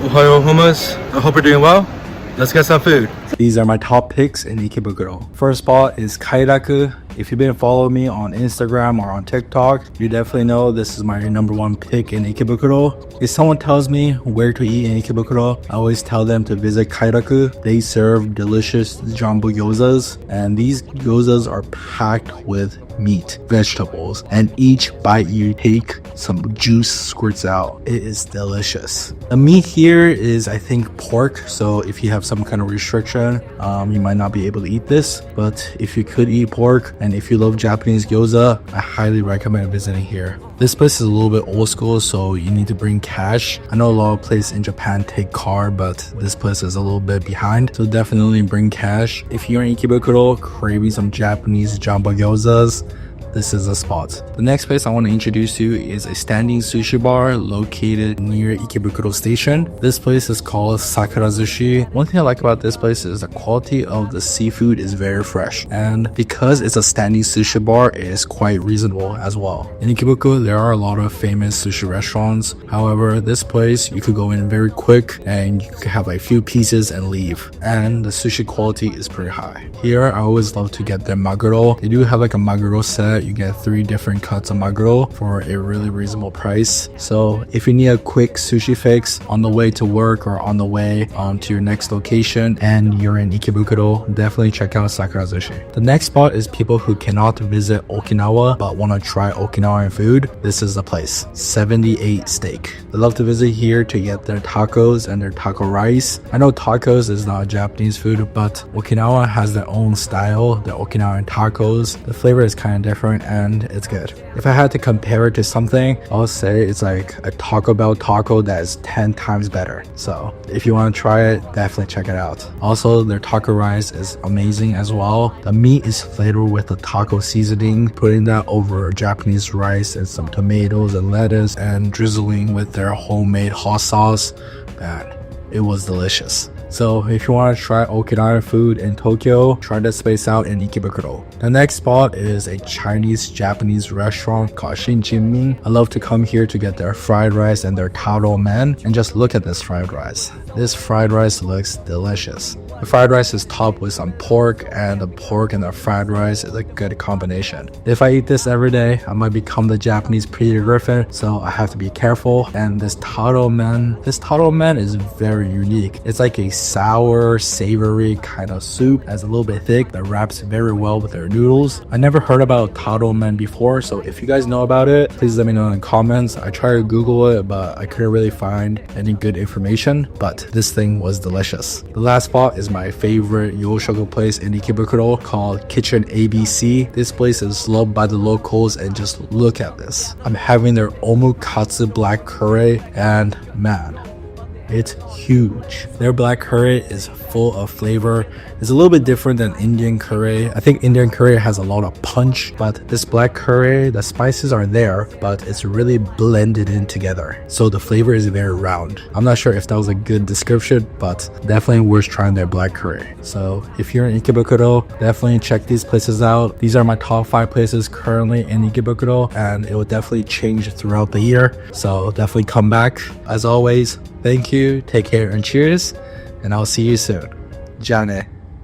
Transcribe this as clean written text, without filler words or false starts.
Ohayo Homas. I hope you're doing well. Let's get some food. These are my top picks in Ikebukuro. First spot is Kailaku. If you've been following me on Instagram or on TikTok, you definitely know this is my number one pick in Ikebukuro. If someone tells me where to eat in Ikebukuro, I always tell them to visit Kailaku. They serve delicious jumbo gyozas, and these gyozas are packed with meat, vegetables, and each bite you take, some juice squirts out. It is delicious. The meat here is, I think, pork, so if you have some kind of restriction, you might not be able to eat this, but if you could eat pork, and if you love Japanese gyoza, I highly recommend visiting here. This place is a little bit old school, so you need to bring cash. I know a lot of places in Japan take card, but this place is a little bit behind, so definitely bring cash. If you're in Ikebukuro craving some Japanese jumbo gyozas, this is a spot. The next place I want to introduce you is a standing sushi bar located near Ikebukuro station. This place is called Sakura Zushi. One thing I like about this place is the quality of the seafood is very fresh, and because it's a standing sushi bar, it is quite reasonable as well. In Ikebukuro, there are a lot of famous sushi restaurants. However, this place, you could go in very quick and you could have like a few pieces and leave. And the sushi quality is pretty high. Here, I always love to get their maguro. They do have like a maguro set. You get 3 different cuts of maguro for a really reasonable price. So if you need a quick sushi fix on the way to work or on the way to your next location and you're in Ikebukuro, definitely check out Sakura Zushi. The next spot is people who cannot visit Okinawa but want to try Okinawan food. This is the place, 78 Steak. They love to visit here to get their tacos and their taco rice. I know tacos is not Japanese food, but Okinawa has their own style, the Okinawan tacos. The flavor is kind of different and it's good. If I had to compare it to something, I'll say it's like a Taco Bell taco that is 10 times better. So if you want to try it, definitely check it out. Also, their taco rice is amazing as well. The meat is flavored with the taco seasoning, putting that over Japanese rice and some tomatoes and lettuce and drizzling with their homemade hot sauce. Man, it was delicious. So if you want to try Okinawan food in Tokyo, try this space out in Ikebukuro. The next spot is a Chinese-Japanese restaurant called Shinchinmi. I love to come here to get their fried rice and their taro men, and just look at this fried rice. This fried rice looks delicious. The fried rice is topped with some pork, and the pork and the fried rice is a good combination. If I eat this every day, I might become the Japanese Peter Griffin, so I have to be careful. And this taro men is very unique. It's like a sour, savory kind of soup that's a little bit thick that wraps very well with their noodles. I never heard about taro men before, so if you guys know about it, please let me know in the comments. I tried to Google it, but I couldn't really find any good information, but this thing was delicious. The last spot is my favorite yoshoku place in Ikebukuro called Kitchen ABC. This place is loved by the locals, and just look at this. I'm having their omukatsu black curry, and man, it's huge. Their black curry is full of flavor. It's a little bit different than Indian curry. I think Indian curry has a lot of punch, but this black curry, the spices are there, but it's really blended in together. So the flavor is very round. I'm not sure if that was a good description, but definitely worth trying their black curry. So if you're in Ikebukuro, definitely check these places out. These are my top 5 places currently in Ikebukuro, and it will definitely change throughout the year. So definitely come back. As always, thank you, take care, and cheers, and I'll see you soon. Ja ne.